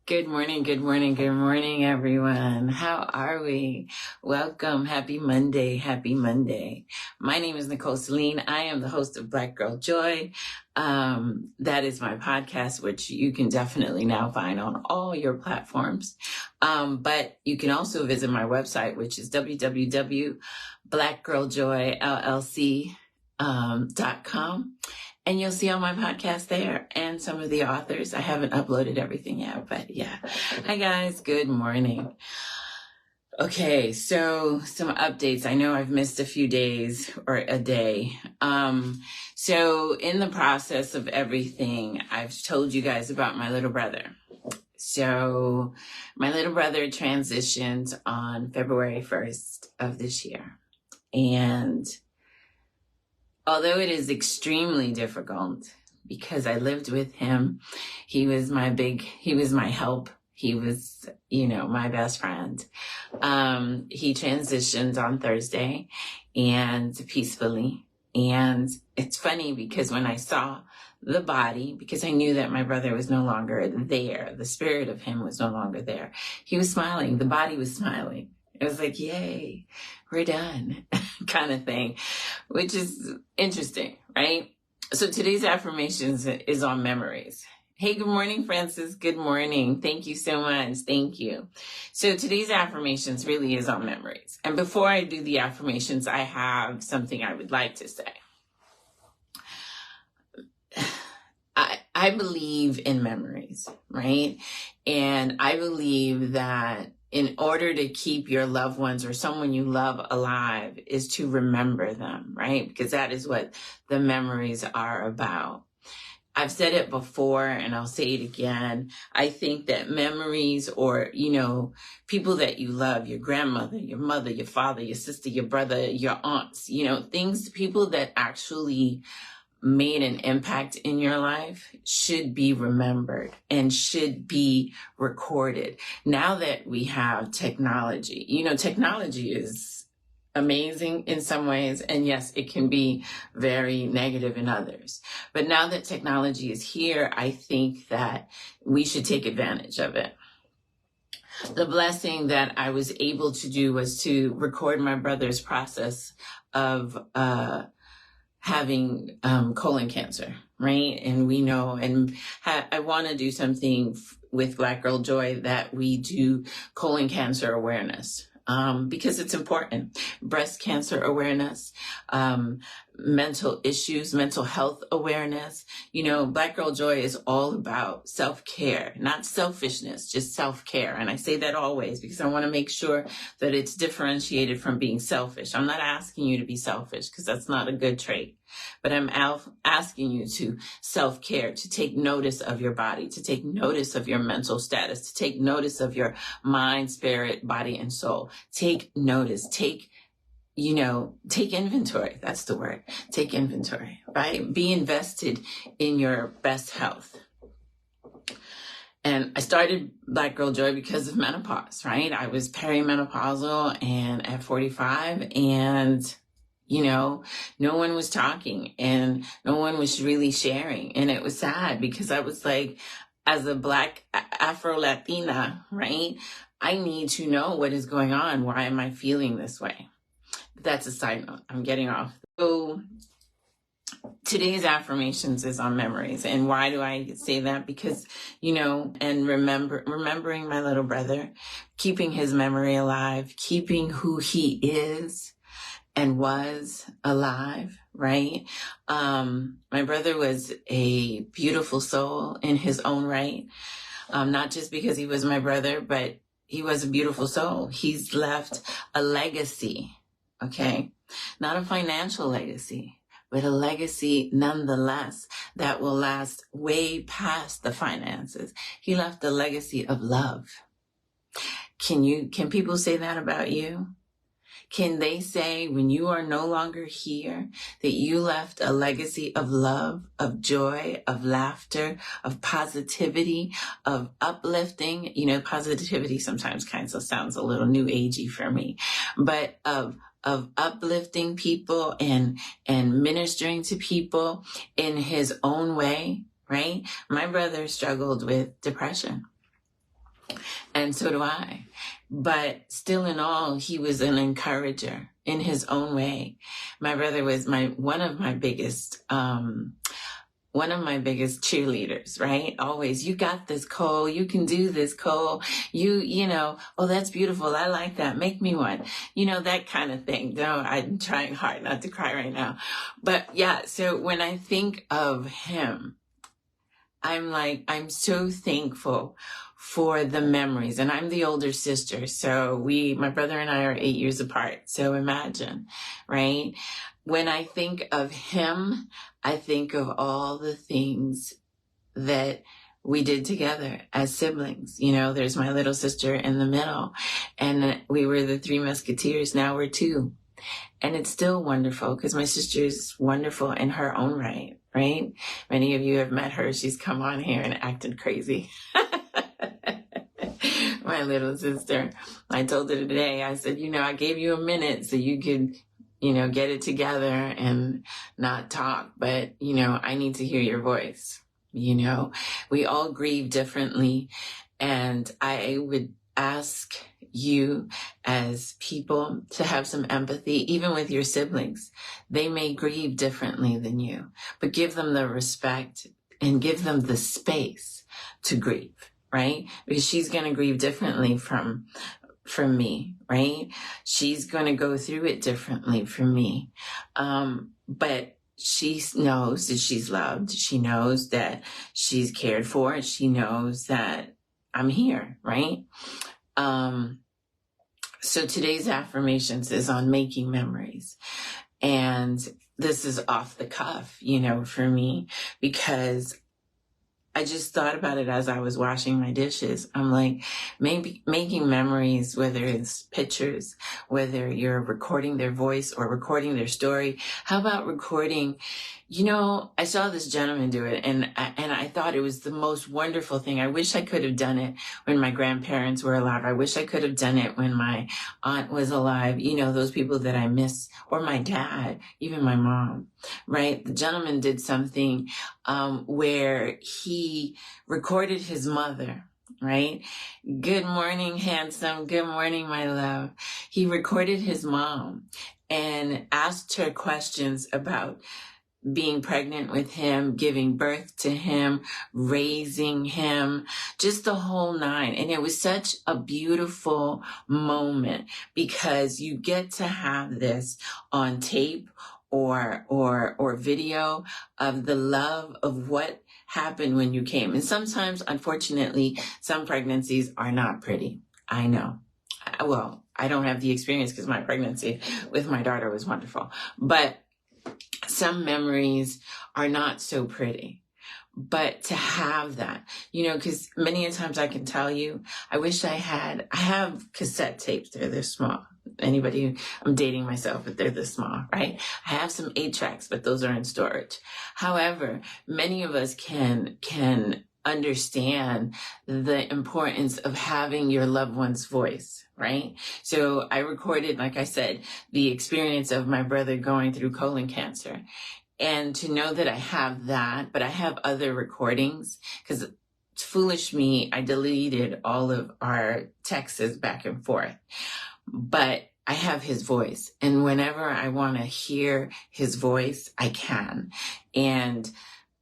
Good morning, good morning, good morning, everyone. How are we? Welcome. Happy Monday. Happy Monday. My name is Nicole Celine. I am the host of Black Girl Joy. That is my podcast, which you can definitely now find on all your platforms. But you can also visit my website, which is www.blackgirljoyllc.com. And you'll see all my podcasts there and some of the authors. I haven't uploaded everything yet, but yeah. Hi guys, good morning. Okay, so some updates. I know I've missed a few days or a day. So in the process of everything, I've told you guys about my little brother. So my little brother transitioned on February 1st of this year. And although it is extremely difficult because I lived with him, he was my help. He was, my best friend. He transitioned on Thursday and peacefully. And it's funny because when I saw the body, because I knew that my brother was no longer there, the spirit of him was no longer there. He was smiling. The body was smiling. It was like, yay, we're done kind of thing, which is interesting, right? So today's affirmations is on memories. Hey, good morning, Francis. Good morning. Thank you so much. Thank you. So today's affirmations really is on memories. And before I do the affirmations, I have something I would like to say. I believe in memories, right? And I believe that in order to keep your loved ones or someone you love alive is to remember them, right? Because that is what the memories are about. I've said it before and I'll say it again. I think that memories or, people that you love, your grandmother, your mother, your father, your sister, your brother, your aunts, people that actually made an impact in your life should be remembered and should be recorded. Now that we have technology, technology is amazing in some ways, and yes, it can be very negative in others. But now that technology is here, I think that we should take advantage of it. The blessing that I was able to do was to record my brother's process of having colon cancer, right? And we know, and I want to do something with Black Girl Joy that we do colon cancer awareness. Because it's important. Breast cancer awareness, mental issues, mental health awareness. Black Girl Joy is all about self-care, not selfishness, just self-care. And I say that always because I want to make sure that it's differentiated from being selfish. I'm not asking you to be selfish because that's not a good trait. But I'm asking you to self-care, to take notice of your body, to take notice of your mental status, to take notice of your mind, spirit, body, and soul. Take notice, take inventory. That's the word. Take inventory, right? Be invested in your best health. And I started Black Girl Joy because of menopause, right? I was perimenopausal and at 45 and no one was talking and no one was really sharing. And it was sad because I was like, as a Black Afro-Latina, right? I need to know what is going on. Why am I feeling this way? That's a side note. I'm getting off. So today's affirmations is on memories. And why do I say that? Because, and remembering my little brother, keeping his memory alive, keeping who he is and was alive, right? My brother was a beautiful soul in his own right. Not just because he was my brother, but he was a beautiful soul. He's left a legacy, okay? Not a financial legacy, but a legacy nonetheless that will last way past the finances. He left a legacy of love. Can people say that about you? Can they say when you are no longer here that you left a legacy of love, of joy, of laughter, of positivity, of uplifting? Positivity sometimes kind of sounds a little new agey for me, but of uplifting people and ministering to people in his own way, right? My brother struggled with depression. And so do I. But still in all, he was an encourager in his own way. My brother was one of my biggest cheerleaders, right? Always, you got this, Cole. You can do this, Cole. You know, oh, that's beautiful. I like that. Make me one. You know, that kind of thing. No, I'm trying hard not to cry right now. But yeah, so when I think of him, I'm so thankful for the memories. And I'm the older sister. So my brother and I are 8 years apart. So imagine, right? When I think of him, I think of all the things that we did together as siblings. You know, there's my little sister in the middle, and we were the three musketeers. Now we're two. And it's still wonderful because my sister's wonderful in her own right, right? Many of you have met her. She's come on here and acted crazy. My little sister. I told her today, I said, you know, I gave you a minute so you could, you know, get it together and not talk. But, you know, I need to hear your voice. You know, we all grieve differently. And I would ask you as people to have some empathy, even with your siblings. They may grieve differently than you, but give them the respect and give them the space to grieve, right? Because she's going to grieve differently from me, right? She's going to go through it differently from me. But she knows that she's loved. She knows that she's cared for. She knows that I'm here, right? So today's affirmations is on making memories. And this is off the cuff, you know, for me, because I just thought about it as I was washing my dishes. I'm like, maybe making memories, whether it's pictures, whether you're recording their voice or recording their story. How about recording, you know, I saw this gentleman do it and I thought it was the most wonderful thing. I wish I could have done it when my grandparents were alive. I wish I could have done it when my aunt was alive. You know, those people that I miss, or my dad, even my mom, right? The gentleman did something where he recorded his mother, right? Good morning, handsome. Good morning, my love. He recorded his mom and asked her questions about being pregnant with him, giving birth to him, raising him, just the whole nine. And it was such a beautiful moment because you get to have this on tape or video of the love of what happened when you came. And sometimes, unfortunately, some pregnancies are not pretty. I know. Well, I don't have the experience because my pregnancy with my daughter was wonderful, but some memories are not so pretty. But to have that, you know, because many a times I can tell you, I wish I have cassette tapes. They're this small. Anybody, I'm dating myself, but they're this small, right? I have some 8-tracks, but those are in storage. However, many of us can understand the importance of having your loved one's voice, right? So I recorded, like I said, the experience of my brother going through colon cancer. And to know that I have that, but I have other recordings, because foolish me, I deleted all of our texts back and forth. But I have his voice. And whenever I want to hear his voice, I can. And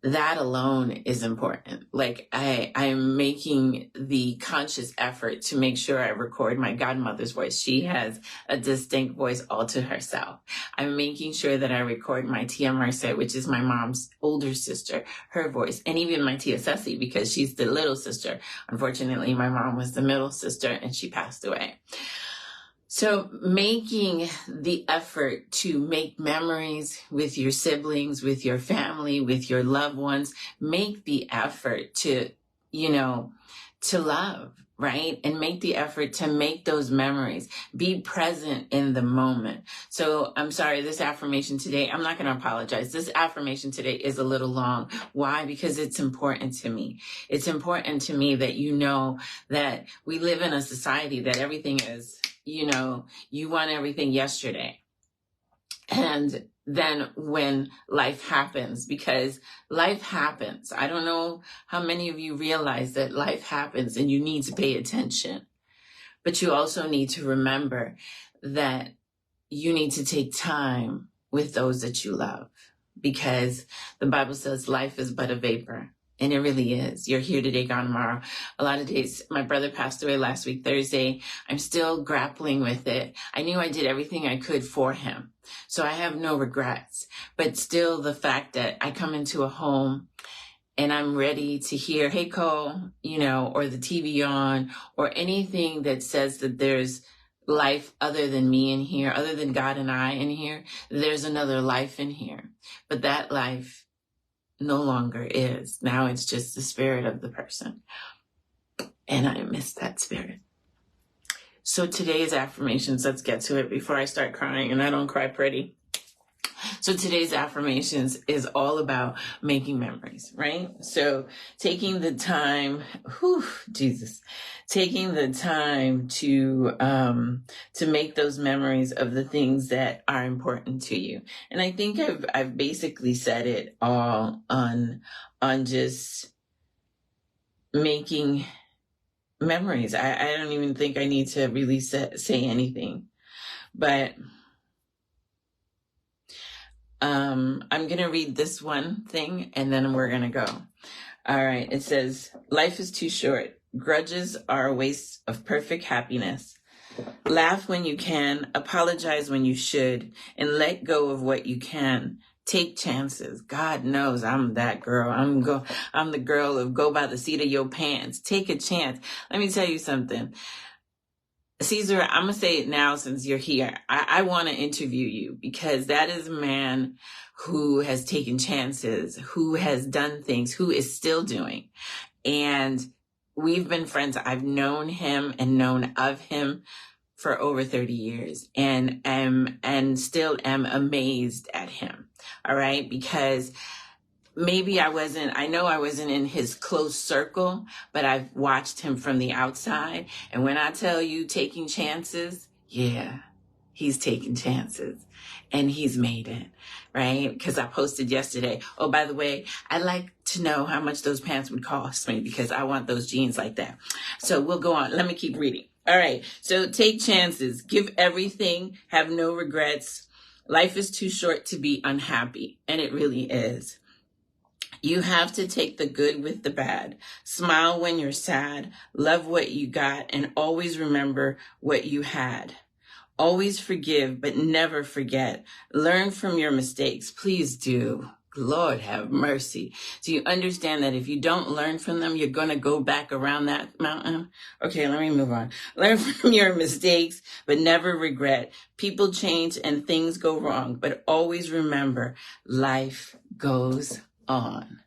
that alone is important. Like I'm making the conscious effort to make sure I record my godmother's voice. She has a distinct voice all to herself. I'm making sure that I record my Tia Merced, which is my mom's older sister, her voice, and even my Tia Ceci, because she's the little sister. Unfortunately, my mom was the middle sister and she passed away. So making the effort to make memories with your siblings, with your family, with your loved ones, make the effort to, you know, to love, right? And make the effort to make those memories. Be present in the moment. So I'm sorry, this affirmation today, I'm not going to apologize. This affirmation today is a little long. Why? Because it's important to me. It's important to me that you know that we live in a society that everything is, you know, you want everything yesterday. And than when life happens, because life happens. I don't know how many of you realize that life happens and you need to pay attention. But you also need to remember that you need to take time with those that you love, because the Bible says life is but a vapor. And it really is. You're here today, gone tomorrow. A lot of days, my brother passed away last week, Thursday. I'm still grappling with it. I knew I did everything I could for him, so I have no regrets. But still, the fact that I come into a home and I'm ready to hear, hey, Cole, or the TV on, or anything that says that there's life other than me in here, other than God and I in here, there's another life in here. But that life no longer is. Now it's just the spirit of the person. And I miss that spirit. So today's affirmations, let's get to it before I start crying, and I don't cry pretty. So today's affirmations is all about making memories, right? So taking the time, taking the time to make those memories of the things that are important to you. And I think I've basically said it all on just making memories. I don't even think I need to really say anything, but I'm going to read this one thing and then we're going to go. All right. It says, life is too short. Grudges are a waste of perfect happiness. Laugh when you can, apologize when you should, and let go of what you can. Take chances. God knows I'm that girl. I'm the girl of go by the seat of your pants. Take a chance. Let me tell you something. Caesar, I'm going to say it now since you're here. I want to interview you, because that is a man who has taken chances, who has done things, who is still doing. And we've been friends. I've known him and known of him for over 30 years and still am amazed at him. All right. Because maybe I know I wasn't in his close circle, but I've watched him from the outside. And when I tell you taking chances, yeah, he's taking chances and he's made it, right? Because I posted yesterday, oh, by the way, I'd like to know how much those pants would cost me, because I want those jeans like that. So we'll go on. Let me keep reading. All right. So take chances, give everything, have no regrets. Life is too short to be unhappy. And it really is. You have to take the good with the bad. Smile when you're sad. Love what you got, and always remember what you had. Always forgive, but never forget. Learn from your mistakes. Please do. Lord have mercy. Do you understand that if you don't learn from them, you're going to go back around that mountain? Okay, let me move on. Learn from your mistakes, but never regret. People change and things go wrong, but always remember, life goes on.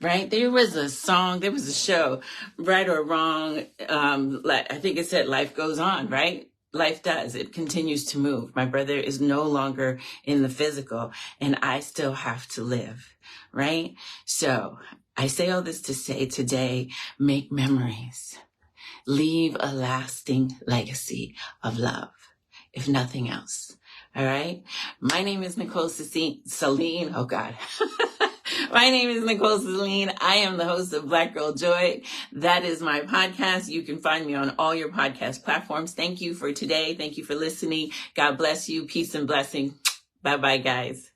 Right? There was a show, Right or Wrong. I think it said life goes on, right? Life does. It continues to move. My brother is no longer in the physical, and I still have to live, right? So I say all this to say today, make memories. Leave a lasting legacy of love, if nothing else. All right? My name is Nicole Celine. Oh, God. My name is Nicole Celine. I am the host of Black Girl Joy. That is my podcast. You can find me on all your podcast platforms. Thank you for today. Thank you for listening. God bless you. Peace and blessing. Bye-bye, guys.